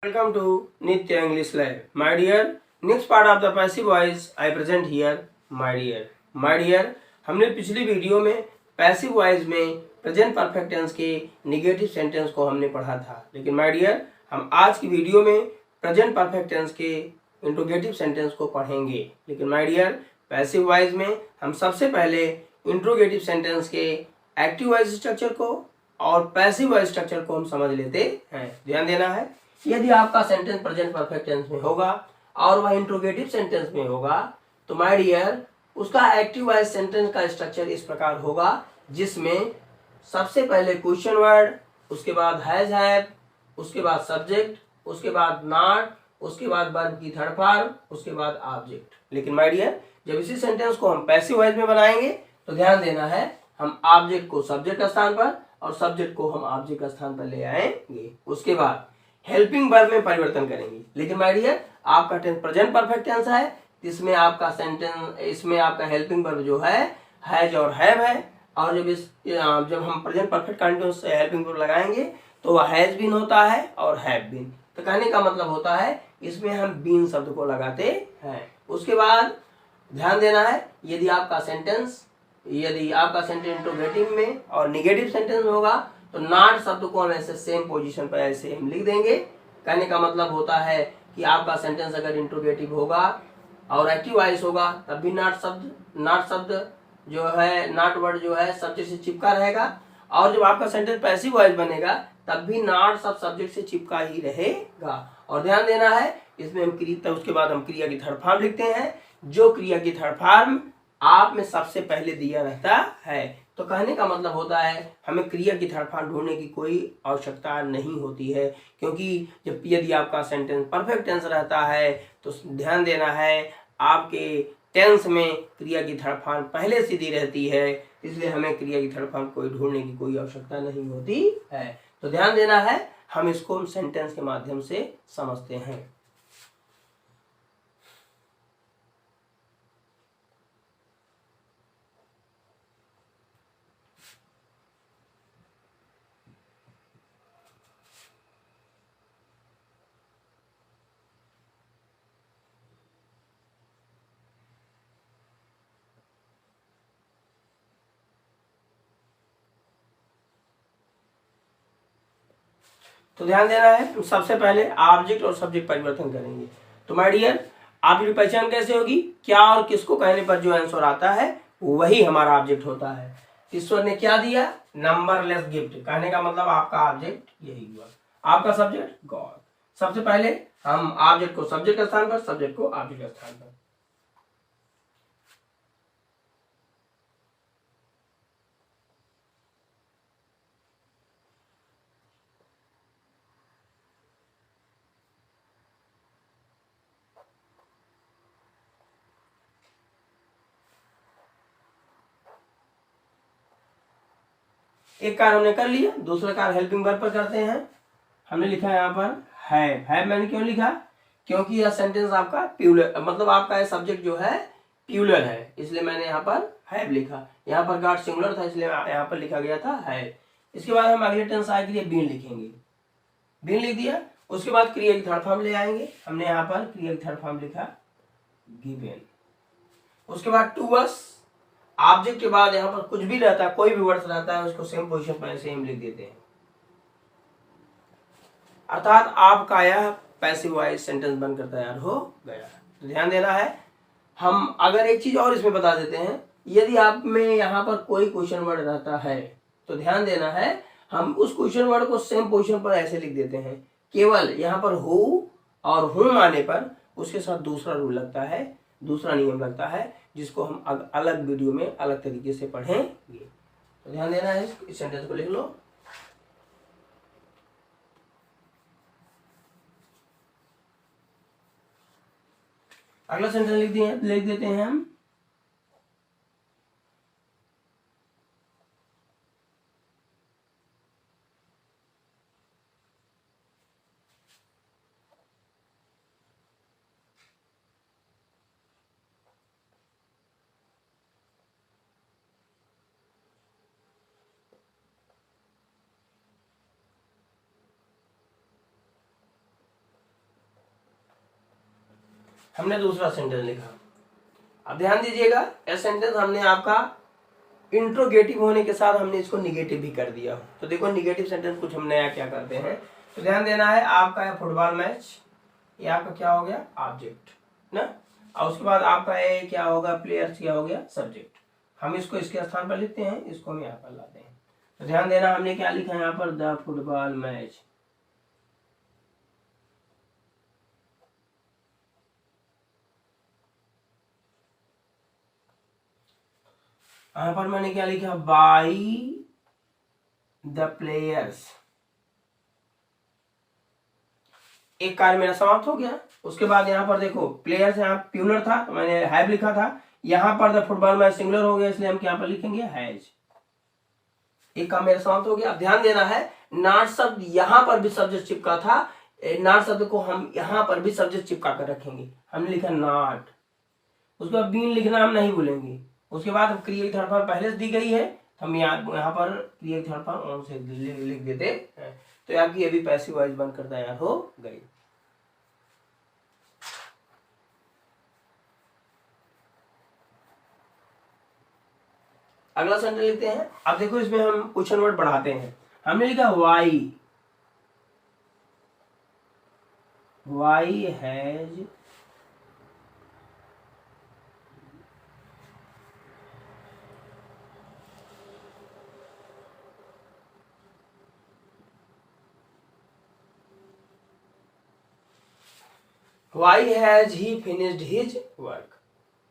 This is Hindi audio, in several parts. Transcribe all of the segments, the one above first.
Welcome to Nitya English Lab. My dear, next part of the passive voice I present here. My dear, हमने पिछली वीडियो में पैसिव वॉइस में प्रेजेंट परफेक्ट टेंस के निगेटिव सेंटेंस को हमने पढ़ा था, लेकिन माय डियर हम आज की वीडियो में प्रेजेंट परफेक्ट टेंस के इंट्रोगेटिव सेंटेंस को पढ़ेंगे। लेकिन माय डियर पैसिव वॉइस में हम सबसे पहले इंट्रोगेटिव सेंटेंस के एक्टिव वॉइस स्ट्रक्चर को और पैसिव वॉइस स्ट्रक्चर को हम समझ लेते हैं। ध्यान देना है, यदि आपका सेंटेंस प्रेजेंट परफेक्ट टेंस में होगा और वह इंट्रोगेटिव सेंटेंस में होगा तो माय डियर उसका एक्टिव वॉइस सेंटेंस का स्ट्रक्चर इस प्रकार होगा, जिसमें सबसे पहले क्वेश्चन वर्ड, उसके बाद हैज हैव, उसके बाद सब्जेक्ट, उसके बाद नॉट, उसके बाद वर्ब की थर्ड फॉर्म, उसके बाद ऑब्जेक्ट। लेकिन माय डियर जब इसी सेंटेंस को हम पैसिव वॉइस में बनाएंगे तो ध्यान देना है, हम ऑब्जेक्ट को सब्जेक्ट स्थान पर और सब्जेक्ट को हम ऑब्जेक्ट स्थान पर ले आएंगे। उसके बाद हेल्पिंग वर्ब में परिवर्तन करेंगे। लेकिन माय डियर आपका टेंस प्रेजेंट परफेक्ट टेंस है, इसमें आपका सेंटेंस, इसमें आपका हेल्पिंग वर्ब जो है हैज और हैव है, और जब हम प्रेजेंट परफेक्ट कंटीन्यूअस से हेल्पिंग वर्ब लगाएंगे तो वह हैज बीन होता है और हैव बीन। तो कहने का मतलब होता है इसमें हम बीन शब्द को लगाते हैं। उसके बाद ध्यान देना है, यदि आपका सेंटेंस इंट्रोगेटिव में और निगेटिव सेंटेंस में होगा तो नॉट शब्द को हम ऐसे सेम पोजीशन पर ऐसे हम लिख देंगे। कहने का मतलब होता है कि आपका सेंटेंस अगर इंट्रोगेटिव होगा और एक्टिव वॉइस होगा तब भी नॉट शब्द जो है, नॉट वर्ड जो है सब्जेक्ट से चिपका रहेगा, और जब आपका सेंटेंस पैसिव वॉइस बनेगा तब भी नॉट सब सब्जेक्ट से चिपका ही रहेगा। और ध्यान देना है इसमें हम क्रिया, उसके बाद हम क्रिया की थर्ड फॉर्म लिखते हैं, जो क्रिया की थर्ड फॉर्म आप में सबसे पहले दिया रहता है। तो कहने का मतलब होता है हमें क्रिया की थर्ड फॉर्म ढूंढने की कोई आवश्यकता नहीं होती है, क्योंकि यदि आपका सेंटेंस परफेक्ट टेंस रहता है तो ध्यान देना है आपके टेंस में क्रिया की थर्ड फॉर्म पहले से दी रहती है, इसलिए हमें क्रिया की थर्ड फॉर्म कोई ढूंढने की कोई आवश्यकता नहीं होती है। तो ध्यान देना है, हम इसको सेंटेंस के माध्यम से समझते हैं। तो ध्यान देना है, सबसे पहले ऑब्जेक्ट और सब्जेक्ट परिवर्तन करेंगे। तो माय डियर आपकी पहचान कैसे होगी, क्या और किसको कहने पर जो आंसर आता है वही हमारा ऑब्जेक्ट होता है। ईश्वर ने क्या दिया, नंबरलेस गिफ्ट, कहने का मतलब आपका ऑब्जेक्ट यही हुआ, आपका सब्जेक्ट गॉड। सबसे पहले हम ऑब्जेक्ट को सब्जेक्ट स्थान पर, सब्जेक्ट को ऑब्जेक्ट स्थान पर। एक कार्य हमने कर लिया, दूसरा कार्य हेल्पिंग वर्ब पर करते हैं। हमने लिखा है यहाँ पर हैव मैंने क्यों लिखा, क्योंकि यह सेंटेंस आपका प्यूलर, मतलब आपका सब्जेक्ट जो है प्यूलर है, इसलिए मैंने यहाँ पर हैव लिखा। यहाँ पर गॉड सिंगुलर था इसलिए यहाँ पर लिखा गया था हैव। इसके बाद हम अगले टेंस आए के लिए बीन लिखेंगे, बीन लिख दिया। उसके बाद क्रिया की थर्ड फॉर्म ले आएंगे, हमने यहाँ पर क्रिया की थर्ड फॉर्म लिखा गिवन। उसके बाद टू अस, ऑब्जेक्ट के बाद यहाँ पर कुछ भी रहता है, कोई भी वर्ड रहता है उसको सेम पोजीशन पर सेम लिख देते हैं, अर्थात आपका यह पैसिव वॉइस सेंटेंस बनकर तैयार हो गया। तो ध्यान देना है, हम अगर एक चीज और इसमें बता देते हैं, यदि आप में यहाँ पर कोई क्वेश्चन वर्ड रहता है तो ध्यान देना है हम उस क्वेश्चन वर्ड को सेम पोजीशन पर ऐसे लिख देते हैं, केवल यहाँ पर हु और हूं आने पर उसके साथ दूसरा रूल लगता है, दूसरा नियम लगता है, जिसको हम अलग वीडियो में अलग तरीके से पढ़ेंगे। तो ध्यान देना है, इस सेंटेंस को लिख लो। अगला सेंटेंस लिख देते हैं हम, हमने दूसरा सेंटेंस लिखा। अब ध्यान दीजिएगा, यह सेंटेंस हमने आपका इंट्रोगेटिव होने के साथ हमने इसको निगेटिव भी कर दिया। तो देखो निगेटिव सेंटेंस कुछ हम नया क्या करते हैं, तो ध्यान देना है। आपका है फुटबॉल मैच, ये आपका क्या हो गया, ऑब्जेक्ट ना। और उसके बाद आपका है क्या होगा, प्लेयर्स क्या हो गया, सब्जेक्ट। हम इसको इसके स्थान पर लिखते हैं, इसको हम यहाँ पर लाते हैं। तो ध्यान देना हमने क्या लिखा है यहाँ पर, द फुटबॉल मैच। यहाँ पर मैंने क्या लिखा, बाई द प्लेयर्स। एक कार्य मेरा समाप्त हो गया। उसके बाद यहाँ पर देखो प्लेयर्स यहाँ प्लूरल था तो मैंने हैव लिखा था, यहाँ पर द फुटबॉल मैच सिंगुलर हो गया, इसलिए हम यहाँ पर लिखेंगे हैज। एक काम मेरा समाप्त हो गया। अब ध्यान देना है, नॉट शब्द यहाँ पर भी सब्जेक्ट चिपका था, नॉट शब्द को हम यहाँ पर भी सब्जेक्ट चिपका कर रखेंगे। हमने लिखा नॉट, उसके बाद बीन लिखना हम नहीं भूलेंगे। उसके बाद क्रिया थर्ड फॉर्म पहले से दी गई है, हम यहाँ पर क्रिया थर्ड फॉर्म ऑन से लिख देते हैं। तो आपकी अभी पैसिव वॉइस बनकर तैयार हो गई। अगला सेंटेंस लिखते हैं। अब देखो इसमें हम क्वेश्चन वर्ड बढ़ाते हैं। हमने लिखा why has Why has he finished his work?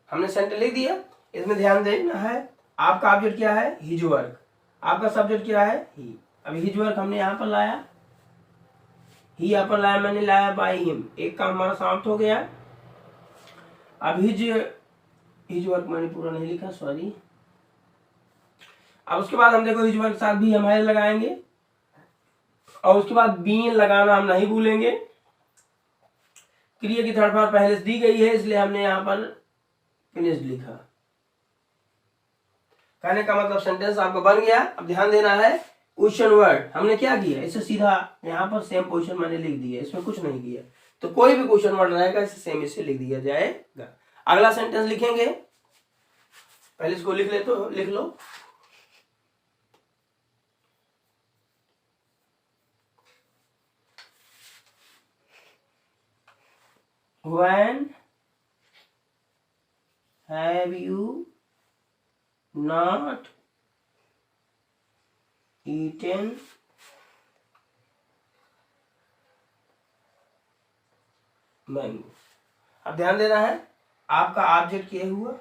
हमने सेंटेंस लिख दिया। इसमें ध्यान देना है, आपका ऑब्जेक्ट क्या है, हिज वर्क। आपका सब्जेक्ट क्या है, ही। अब हिज वर्क हमने यहाँ पर लाया, ही यहाँ पर लाया, मैंने लाया बाय हिम। एक काम हमारा समाप्त हो गया। अब हिज वर्क मैंने पूरा नहीं लिखा, सॉरी। अब उसके बाद हम देखो हिज वर्क के साथ भी हम हैज लगाएंगे, और उसके बाद बीन लगाना हम नहीं भूलेंगे। क्रिया की थर्ड फॉर्म पहले से दी गई है, इसलिए हमने यहाँ पर फिनिश्ड लिखा। कहने का मतलब सेंटेंस आपका बन गया। अब ध्यान देना है, क्वेश्चन वर्ड हमने क्या किया, इसे सीधा यहाँ पर सेम पोजीशन मैंने लिख दिया, इसमें कुछ नहीं किया। तो कोई भी क्वेश्चन वर्ड रहेगा इसे सेम इसे लिख दिया जाएगा। अगला सेंटेंस लिखेंगे, पहले इसको लिख लो। When have you not eaten mango? अब ध्यान देना है, आपका ऑब्जेक्ट क्या हुआ,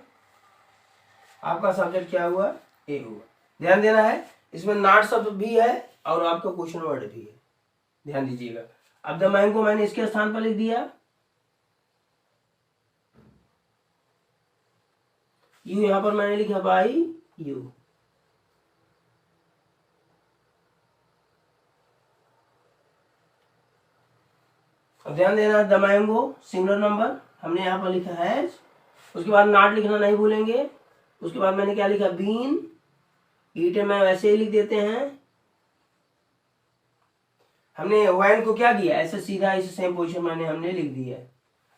आपका सब्जेक्ट क्या हुआ, ए हुआ। ध्यान देना है, इसमें नॉट शब्द भी है और आपका क्वेश्चन वर्ड भी है, ध्यान दीजिएगा। अब द मैंगो मैंने इसके स्थान पर लिख दिया, यू यहां पर मैंने लिखा बाई यू। अब ध्यान देना, द मैंगो सिंगुलर नंबर हमने यहाँ पर लिखा हैज। उसके बाद नॉट लिखना नहीं भूलेंगे। उसके बाद मैंने क्या लिखा, बीन। ईट में वैसे ही लिख देते हैं। हमने व्हेन को क्या किया, ऐसे सीधा इसे सेम पोजीशन मैंने हमने लिख दिया।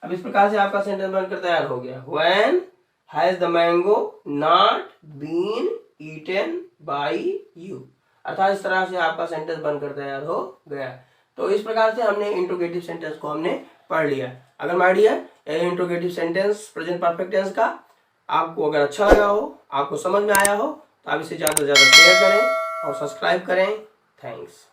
अब इस प्रकार से आपका सेंटेंस बनकर तैयार हो गया। When has the mango not been eaten by you, अर्थात इस तरह से आपका सेंटेंस बनकर तैयार हो गया। तो इस प्रकार से हमने इंट्रोगेटिव सेंटेंस को हमने पढ़ लिया। अगर my dear interrogative sentence present perfect tense का आपको अगर अच्छा लगा हो, आपको समझ में आया हो, तो आप इसे ज़्यादा से ज़्यादा शेयर करें और सब्सक्राइब करें। थैंक्स।